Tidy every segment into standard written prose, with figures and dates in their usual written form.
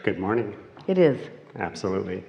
Good morning. It is. Absolutely.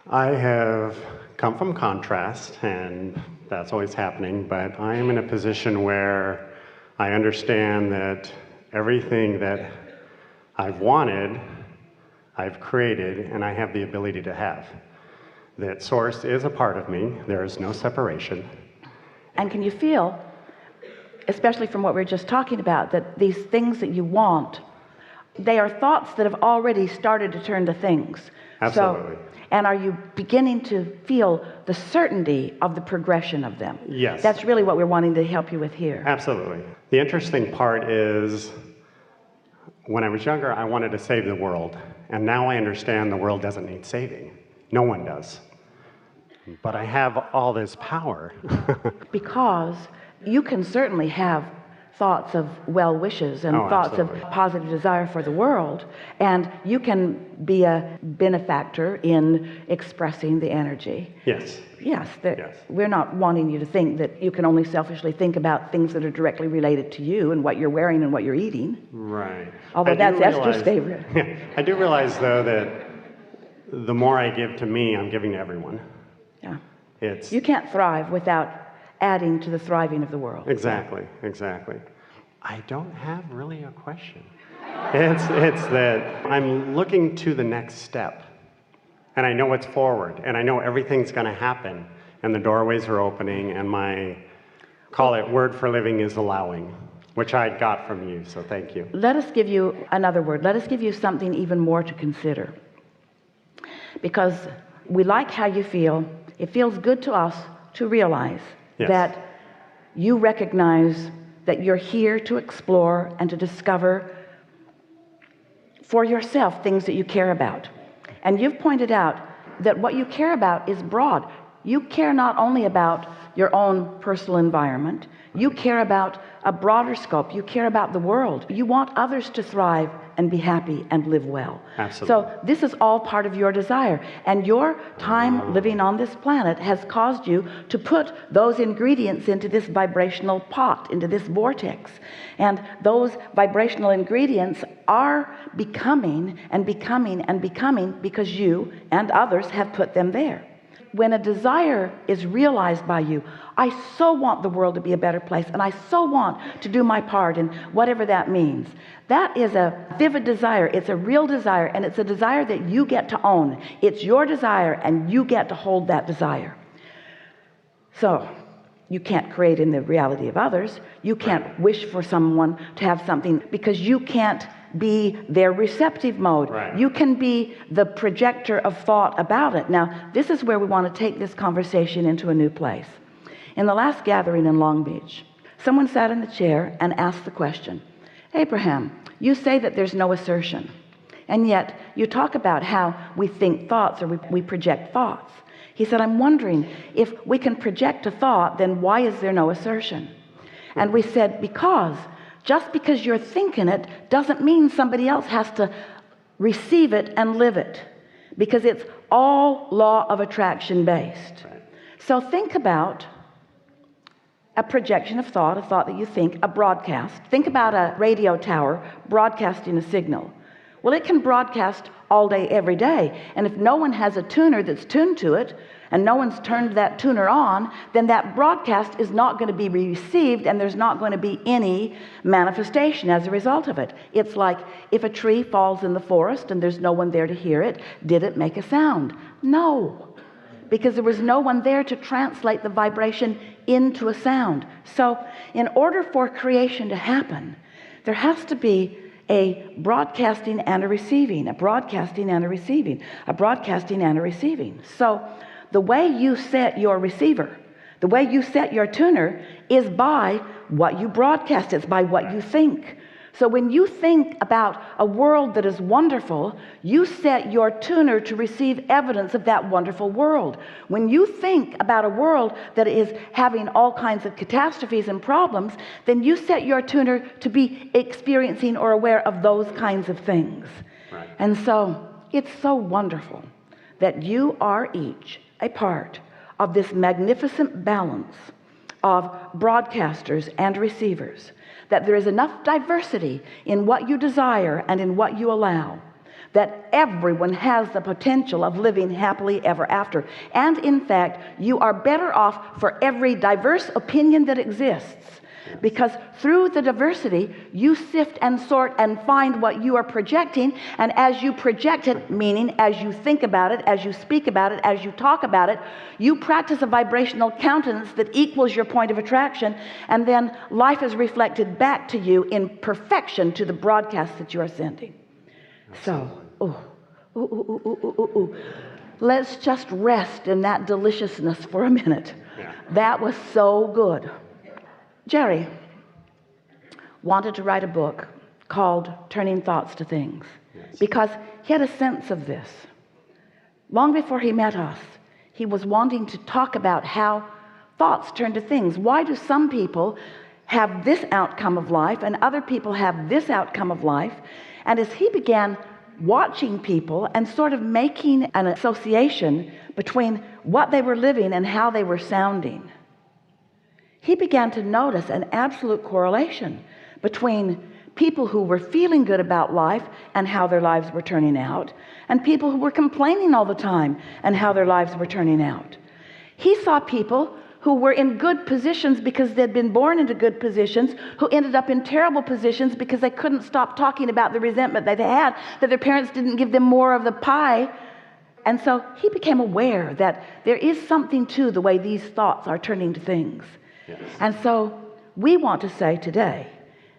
I have come from contrast, and that's always happening, but I am in a position where I understand that everything that I've wanted, I've created, and I have the ability to have. That Source is a part of me. There is no separation. And can you feel, especially from what we were just talking about, that these things that you want, they are thoughts that have already started to turn to things. Absolutely. And are you beginning to feel the certainty of the progression of them? Yes. That's really what we're wanting to help you with here. Absolutely. The interesting part is, when I was younger, I wanted to save the world. And now I understand the world doesn't need saving. No one does. But I have all this power. Because you can certainly have thoughts of well wishes and thoughts absolutely. of positive desire for the world, and you can be a benefactor in expressing the energy. Yes. Yes, Yes. We're not wanting you to think that you can only selfishly think about things that are directly related to you and what you're wearing and what you're eating. Right. Although that's Esther's favorite. Yeah, I do realize, though, that the more I give to me, I'm giving to everyone. Yeah. It's You can't thrive without adding to the thriving of the world. Exactly. I don't have really a question. It's that I'm looking to the next step, and I know it's forward, and I know everything's going to happen, and the doorways are opening, and my, call it word for living, is allowing, which I got from you, so thank you. Let us give you another word. Let us give you something even more to consider. Because we like how you feel. It feels good to us to realize Yes. that you recognize that you're here to explore and to discover for yourself things that you care about. And you've pointed out that what you care about is broad. You care not only about your own personal environment, you care about a broader scope. You care about the world. You want others to thrive and be happy and live well. Absolutely. So this is all part of your desire, and your time living on this planet has caused you to put those ingredients into this vibrational pot, into this vortex, and those vibrational ingredients are becoming and becoming and becoming because you and others have put them there. When a desire is realized by you, I so want the world to be a better place, and I so want to do my part in whatever that means. That is a vivid desire. It's a real desire, and it's a desire that you get to own. It's your desire, and you get to hold that desire. So you can't create in the reality of others. You can't wish for someone to have something because you can't be their receptive mode. Right. You can be the projector of thought about it. Now, this is where we want to take this conversation into a new place. In the last gathering in Long Beach, someone sat in the chair and asked the question, Abraham, you say that there's no assertion, and yet you talk about how we think thoughts or we project thoughts. He said, I'm wondering, if we can project a thought, then why is there no assertion? And we said, because just because you're thinking it doesn't mean somebody else has to receive it and live it, because it's all law of attraction based. Right. So think about a projection of thought, a thought that you think, a broadcast. Think about a radio tower broadcasting a signal. Well, it can broadcast all day, every day. And if no one has a tuner that's tuned to it, and no one's turned that tuner on, then that broadcast is not going to be received, and there's not going to be any manifestation as a result of it. It's like if a tree falls in the forest and there's no one there to hear it, did it make a sound? No, because there was no one there to translate the vibration into a sound. So in order for creation to happen, there has to be a broadcasting and a receiving, a broadcasting and a receiving, a broadcasting and a receiving. So the way you set your receiver, the way you set your tuner, is by what you broadcast. It's by what you think. So when you think about a world that is wonderful, you set your tuner to receive evidence of that wonderful world. When you think about a world that is having all kinds of catastrophes and problems, then you set your tuner to be experiencing or aware of those kinds of things. Right. And so it's so wonderful that you are each a part of this magnificent balance of broadcasters and receivers, that there is enough diversity in what you desire and in what you allow, that everyone has the potential of living happily ever after. And in fact, you are better off for every diverse opinion that exists, because through the diversity you sift and sort and find what you are projecting. And as you project it, meaning as you think about it, as you speak about it, as you talk about it, you practice a vibrational countenance that equals your point of attraction, and then life is reflected back to you in perfection to the broadcast that you are sending. So let's just rest in that deliciousness for a minute. That was so good. Jerry wanted to write a book called Turning Thoughts to Things, because he had a sense of this. Long before he met us, he was wanting to talk about how thoughts turn to things. Why do some people have this outcome of life and other people have this outcome of life? And as he began watching people and sort of making an association between what they were living and how they were sounding, he began to notice an absolute correlation between people who were feeling good about life and how their lives were turning out, and people who were complaining all the time and how their lives were turning out. He saw people who were in good positions because they'd been born into good positions, who ended up in terrible positions because they couldn't stop talking about the resentment that they had, that their parents didn't give them more of the pie. And so he became aware that there is something to the way these thoughts are turning to things. Yes. And so we want to say today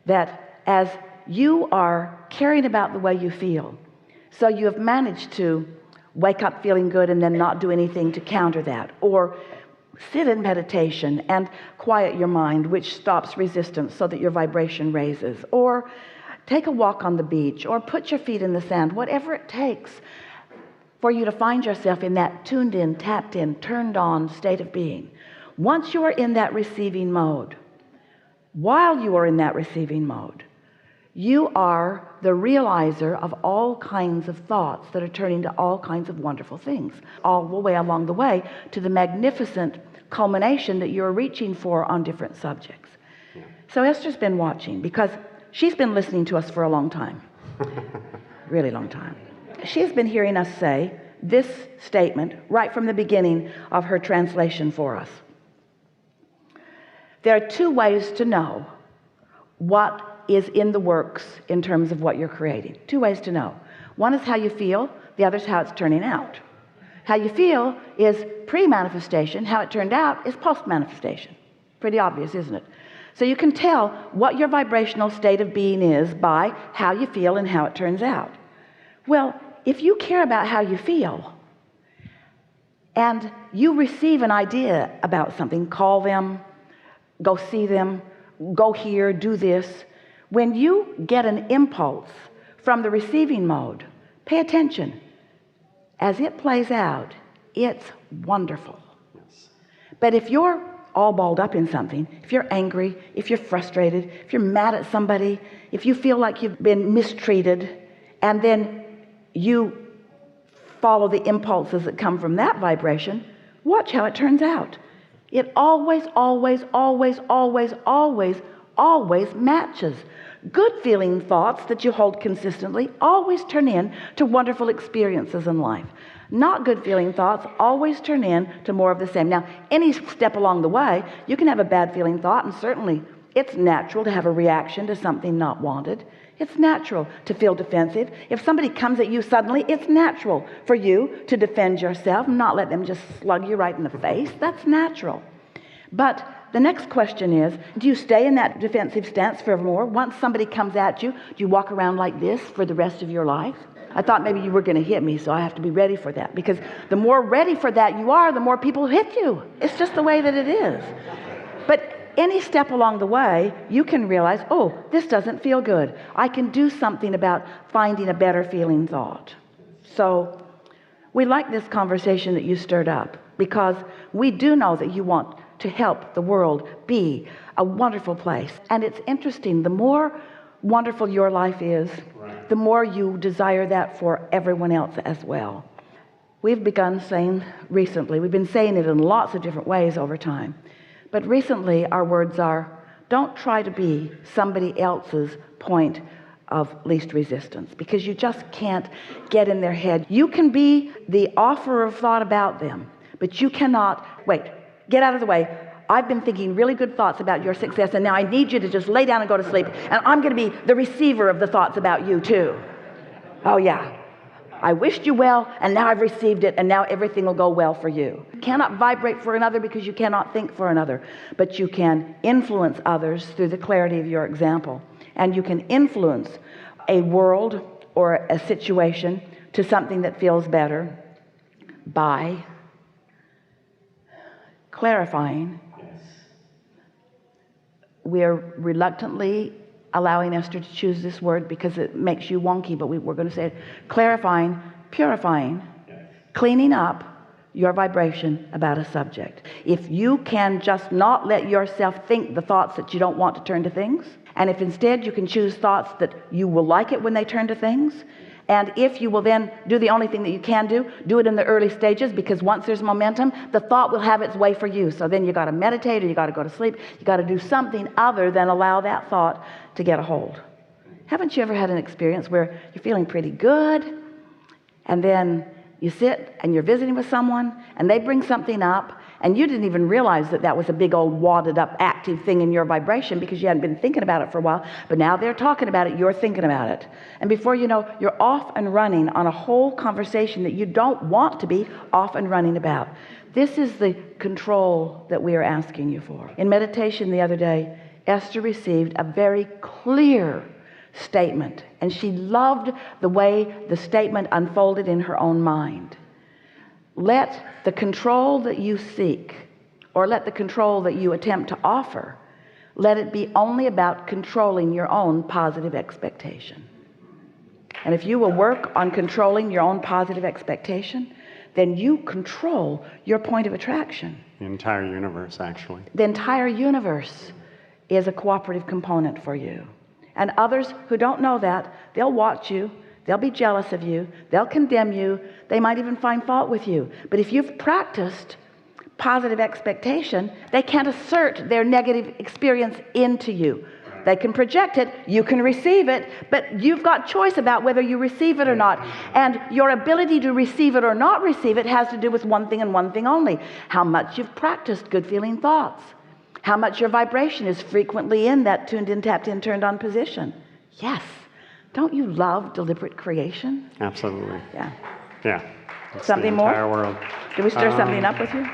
that as you are caring about the way you feel, so you have managed to wake up feeling good and then not do anything to counter that, or sit in meditation and quiet your mind, which stops resistance so that your vibration raises, or take a walk on the beach, or put your feet in the sand, whatever it takes for you to find yourself in that tuned in, tapped in, turned on state of being. Once you are in that receiving mode, while you are in that receiving mode, you are the realizer of all kinds of thoughts that are turning to all kinds of wonderful things, all the way along the way to the magnificent culmination that you're reaching for on different subjects. So Esther's been watching because she's been listening to us for a long time, really long time. She's been hearing us say this statement right from the beginning of her translation for us. There are two ways to know what is in the works in terms of what you're creating. Two ways to know. One is how you feel, the other is how it's turning out. How you feel is pre-manifestation, how it turned out is post-manifestation. Pretty obvious, isn't it? So you can tell what your vibrational state of being is by how you feel and how it turns out. Well, if you care about how you feel and you receive an idea about something, call them, go see them, go here, do this. When you get an impulse from the receiving mode, pay attention. As it plays out, it's wonderful. Yes. But if you're all balled up in something, if you're angry, if you're frustrated, if you're mad at somebody, if you feel like you've been mistreated, and then you follow the impulses that come from that vibration, watch how it turns out. It always, always, always, always, always, always matches. Good feeling thoughts that you hold consistently always turn in to wonderful experiences in life. Not good feeling thoughts always turn in to more of the same. Now, any step along the way, you can have a bad feeling thought, and certainly it's natural to have a reaction to something not wanted. It's natural to feel defensive. If somebody comes at you suddenly, it's natural for you to defend yourself and not let them just slug you right in the face. That's natural. But the next question is, do you stay in that defensive stance forevermore? Once somebody comes at you, do you walk around like this for the rest of your life? I thought maybe you were going to hit me, so I have to be ready for that. Because the more ready for that you are, the more people hit you. It's just the way that it is. But any step along the way, you can realize, oh, this doesn't feel good. I can do something about finding a better feeling thought. So we like this conversation that you stirred up, because we do know that you want to help the world be a wonderful place. And it's interesting, the more wonderful your life is, right, the more you desire that for everyone else as well. We've begun saying recently, we've been saying it in lots of different ways over time, but recently our words are, don't try to be somebody else's point of least resistance, because you just can't get in their head. You can be the offer of thought about them, but you cannot, wait, get out of the way. I've been thinking really good thoughts about your success, and now I need you to just lay down and go to sleep, and I'm going to be the receiver of the thoughts about you too. Oh yeah, I wished you well, and now I've received it, and now everything will go well for you. You cannot vibrate for another because you cannot think for another, but you can influence others through the clarity of your example. And you can influence a world or a situation to something that feels better by clarifying. We're reluctantly allowing Esther to choose this word because it makes you wonky, but we're going to say it. Clarifying, purifying, cleaning up your vibration about a subject. If you can just not let yourself think the thoughts that you don't want to turn to things, and if instead you can choose thoughts that you will like it when they turn to things, and if you will then do the only thing that you can do it in the early stages, because once there's momentum, the thought will have its way for you. So then you got to meditate, or you got to go to sleep. You got to do something other than allow that thought to get a hold. Haven't you ever had an experience where you're feeling pretty good, and then you sit and you're visiting with someone and they bring something up, and you didn't even realize that that was a big old wadded up active thing in your vibration because you hadn't been thinking about it for a while, but now they're talking about it, you're thinking about it, and before you know, you're off and running on a whole conversation that you don't want to be off and running about. This is the control that we are asking you for. In meditation the other day, Esther received a very clear statement, and she loved the way the statement unfolded in her own mind. Let the control that you seek, or let the control that you attempt to offer, let it be only about controlling your own positive expectation. And if you will work on controlling your own positive expectation, then you control your point of attraction. The entire universe, actually. The entire universe is a cooperative component for you. And others who don't know that, they'll watch you, they'll be jealous of you, they'll condemn you, they might even find fault with you. But if you've practiced positive expectation, they can't assert their negative experience into you. They can project it, you can receive it, but you've got choice about whether you receive it or not. And your ability to receive it or not receive it has to do with one thing and one thing only: how much you've practiced good feeling thoughts. How much your vibration is frequently in that tuned in, tapped in, turned on position. Yes. Don't you love deliberate creation? Absolutely. Yeah. Yeah. It's Something the entire more? world. Did we stir something up with you?